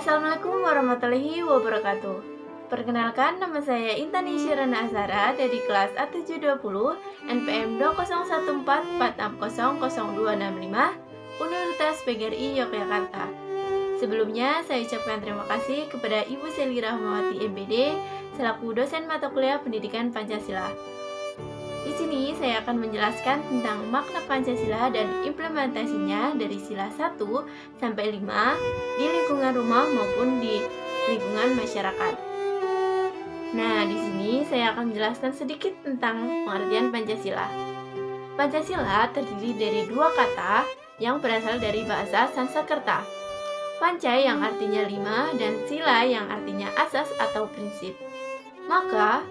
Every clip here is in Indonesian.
Assalamualaikum warahmatullahi wabarakatuh. Perkenalkan, nama saya Intani Syirana Azhara dari kelas A720 NPM 20144600265 Universitas PGRI Yogyakarta. Sebelumnya, saya ucapkan terima kasih kepada Ibu Selly Rahmawati MPD selaku dosen mata kuliah Pendidikan Pancasila. Di sini saya akan menjelaskan tentang makna Pancasila dan implementasinya dari sila 1 sampai 5 di lingkungan rumah maupun di lingkungan masyarakat. Nah, di sini saya akan menjelaskan sedikit tentang pengertian Pancasila. Pancasila terdiri dari dua kata yang berasal dari bahasa Sanskerta. Panca yang artinya 5 dan sila yang artinya asas atau prinsip. Maka,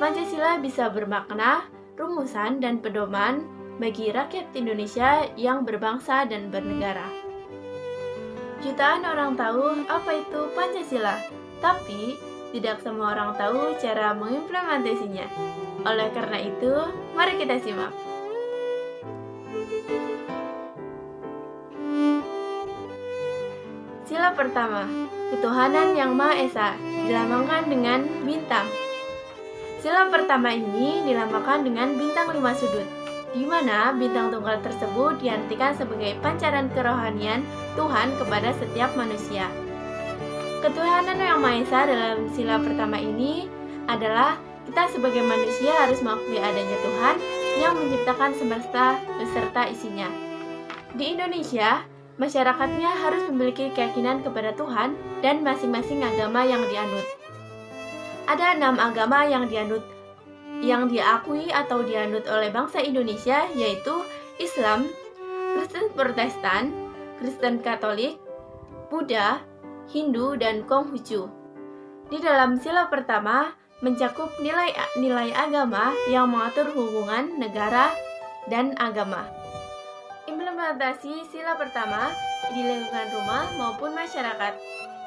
Pancasila bisa bermakna rumusan dan pedoman bagi rakyat Indonesia yang berbangsa dan bernegara. Jutaan orang tahu apa itu Pancasila, tapi tidak semua orang tahu cara mengimplementasinya. Oleh karena itu, mari kita simak. Sila pertama, ketuhanan yang Maha Esa, dilambangkan dengan bintang. Sila pertama ini dilambangkan dengan bintang 5 sudut, di mana bintang tunggal tersebut diartikan sebagai pancaran kerohanian Tuhan kepada setiap manusia. Ketuhanan yang Maha Esa dalam sila pertama ini adalah kita sebagai manusia harus mengakui adanya Tuhan yang menciptakan semesta beserta isinya. Di Indonesia, masyarakatnya harus memiliki keyakinan kepada Tuhan dan masing-masing agama yang dianut. Ada 6 agama yang diakui atau dianut oleh bangsa Indonesia, yaitu Islam, Kristen Protestan, Kristen Katolik, Buddha, Hindu, dan Konghucu. Di dalam sila pertama mencakup nilai agama yang mengatur hubungan negara dan agama. Implementasi sila pertama di lingkungan rumah maupun masyarakat.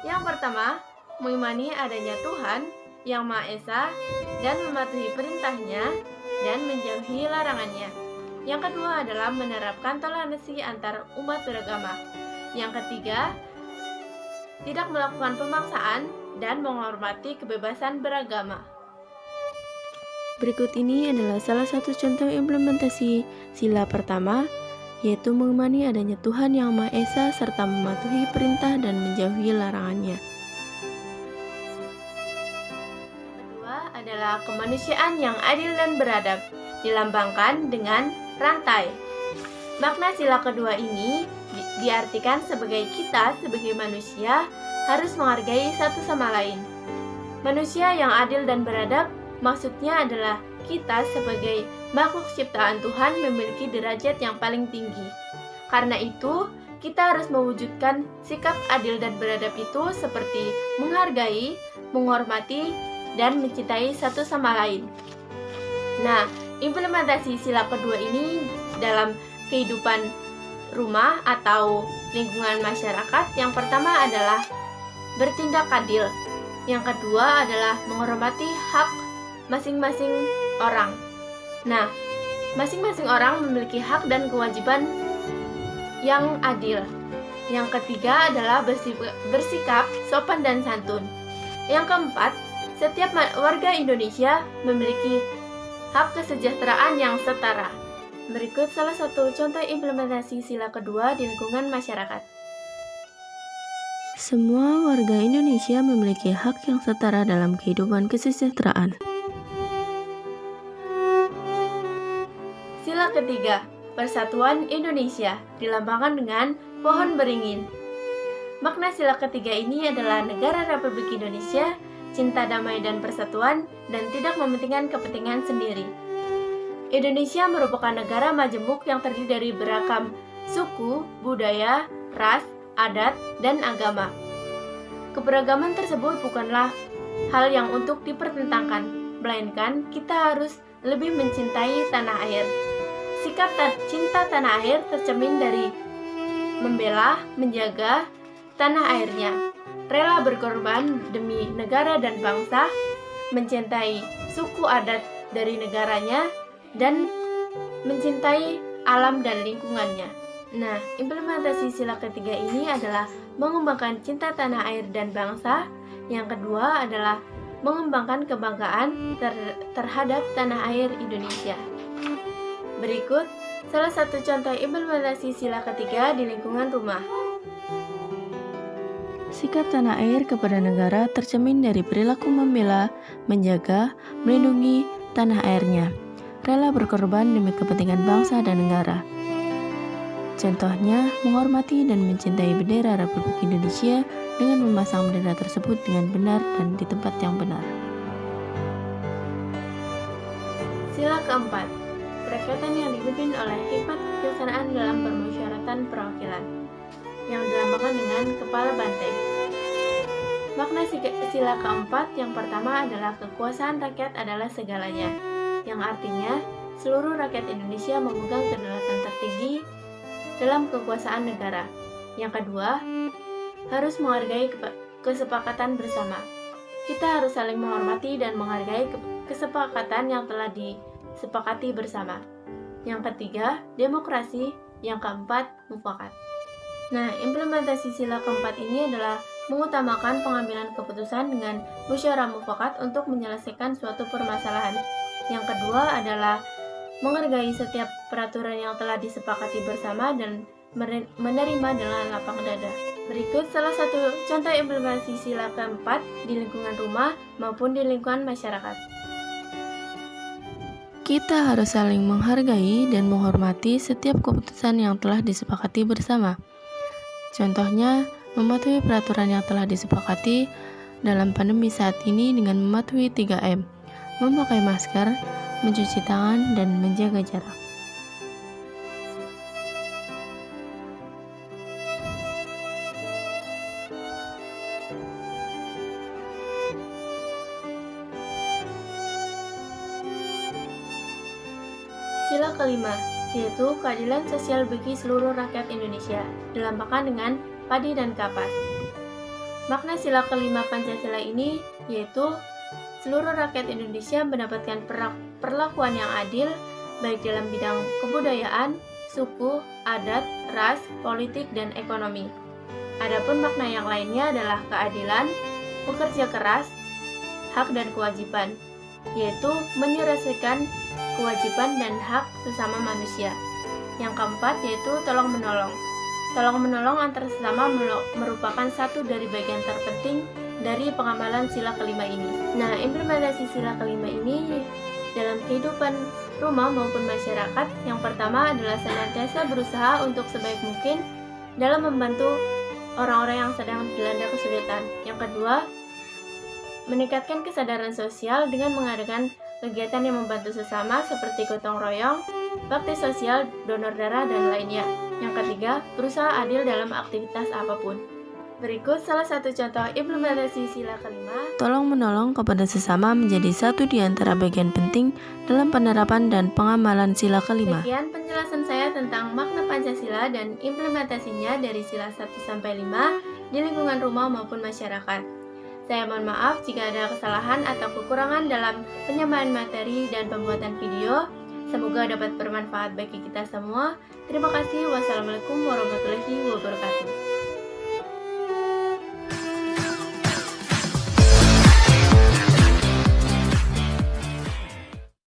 Yang pertama, mengimani adanya Tuhan yang Maha Esa dan mematuhi perintahnya dan menjauhi larangannya. Yang kedua adalah menerapkan toleransi antar umat beragama. Yang ketiga, tidak melakukan pemaksaan dan menghormati kebebasan beragama. Berikut ini adalah salah satu contoh implementasi sila pertama, yaitu mengimani adanya Tuhan yang Maha Esa serta mematuhi perintah dan menjauhi larangannya. Adalah kemanusiaan yang adil dan beradab, dilambangkan dengan rantai. Makna sila kedua ini diartikan sebagai kita sebagai manusia harus menghargai satu sama lain. Manusia yang adil dan beradab maksudnya adalah kita sebagai makhluk ciptaan Tuhan memiliki derajat yang paling tinggi. Karena itu, kita harus mewujudkan sikap adil dan beradab itu seperti menghargai, menghormati, dan mencintai satu sama lain. Nah, implementasi sila kedua ini dalam kehidupan rumah atau lingkungan masyarakat, yang pertama adalah bertindak adil. Yang kedua adalah menghormati hak masing-masing orang. Nah, masing-masing orang memiliki hak dan kewajiban yang adil. Yang ketiga adalah bersikap sopan dan santun. Yang keempat, setiap warga Indonesia memiliki hak kesejahteraan yang setara. Berikut salah satu contoh implementasi sila kedua di lingkungan masyarakat. Semua warga Indonesia memiliki hak yang setara dalam kehidupan kesejahteraan. Sila ketiga, Persatuan Indonesia, dilambangkan dengan pohon beringin. Makna sila ketiga ini adalah negara Republik Indonesia cinta damai dan persatuan, dan tidak mementingkan kepentingan sendiri. Indonesia merupakan negara majemuk yang terdiri dari beragam suku, budaya, ras, adat, dan agama. Keberagaman tersebut bukanlah hal yang untuk dipertentangkan, melainkan kita harus lebih mencintai tanah air. Sikap cinta tanah air tercermin dari membela, menjaga tanah airnya, rela berkorban demi negara dan bangsa, mencintai suku adat dari negaranya, dan mencintai alam dan lingkungannya. Nah, implementasi sila ketiga ini adalah mengembangkan cinta tanah air dan bangsa. Yang kedua adalah mengembangkan kebanggaan terhadap tanah air Indonesia. Berikut salah satu contoh implementasi sila ketiga di lingkungan rumah. Sikap tanah air kepada negara tercermin dari perilaku membela, menjaga, melindungi tanah airnya, rela berkorban demi kepentingan bangsa dan negara. Contohnya, menghormati dan mencintai bendera Republik Indonesia dengan memasang bendera tersebut dengan benar dan di tempat yang benar. Sila keempat, kerakyatan yang dipimpin oleh hikmat kebijaksanaan dalam permusyawaratan perwakilan, yang dilambangkan dengan kepala banteng. Makna sila keempat yang pertama adalah kekuasaan rakyat adalah segalanya, yang artinya seluruh rakyat Indonesia memegang kedaulatan tertinggi dalam kekuasaan negara. Yang kedua, harus menghargai kesepakatan bersama. Kita harus saling menghormati dan menghargai kesepakatan yang telah disepakati bersama. Yang ketiga, demokrasi. Yang keempat, mufakat. Nah, implementasi sila keempat ini adalah mengutamakan pengambilan keputusan dengan musyawarah mufakat untuk menyelesaikan suatu permasalahan. Yang kedua adalah menghargai setiap peraturan yang telah disepakati bersama dan menerima dengan lapang dada. Berikut salah satu contoh implementasi sila keempat di lingkungan rumah maupun di lingkungan masyarakat. Kita harus saling menghargai dan menghormati setiap keputusan yang telah disepakati bersama. Contohnya, mematuhi peraturan yang telah disepakati dalam pandemi saat ini dengan mematuhi 3M, memakai masker, mencuci tangan, dan menjaga jarak. Sila kelima, yaitu keadilan sosial bagi seluruh rakyat Indonesia, dilambangkan dengan padi dan kapas. Makna sila kelima Pancasila ini yaitu seluruh rakyat Indonesia mendapatkan perlakuan yang adil, baik dalam bidang kebudayaan, suku, adat, ras, politik, dan ekonomi. Adapun makna yang lainnya adalah keadilan, bekerja keras, hak dan kewajiban, yaitu menyelesaikan kewajiban dan hak sesama manusia. Yang keempat yaitu tolong-menolong. Tolong-menolong antar sesama merupakan satu dari bagian terpenting dari pengamalan sila kelima ini. Nah, implementasi sila kelima ini dalam kehidupan rumah maupun masyarakat, yang pertama adalah senantiasa berusaha untuk sebaik mungkin dalam membantu orang-orang yang sedang dilanda kesulitan. Yang kedua, meningkatkan kesadaran sosial dengan mengadakan kegiatan yang membantu sesama seperti gotong royong, bakti sosial, donor darah, dan lainnya. Yang ketiga, berusaha adil dalam aktivitas apapun. Berikut salah satu contoh implementasi sila kelima. Tolong-menolong kepada sesama menjadi satu di antara bagian penting dalam penerapan dan pengamalan sila kelima. Sekian penjelasan saya tentang makna Pancasila dan implementasinya dari sila 1-5 di lingkungan rumah maupun masyarakat. Saya mohon maaf jika ada kesalahan atau kekurangan dalam penyampaian materi dan pembuatan video. Semoga dapat bermanfaat bagi kita semua. Terima kasih. Wassalamualaikum warahmatullahi wabarakatuh.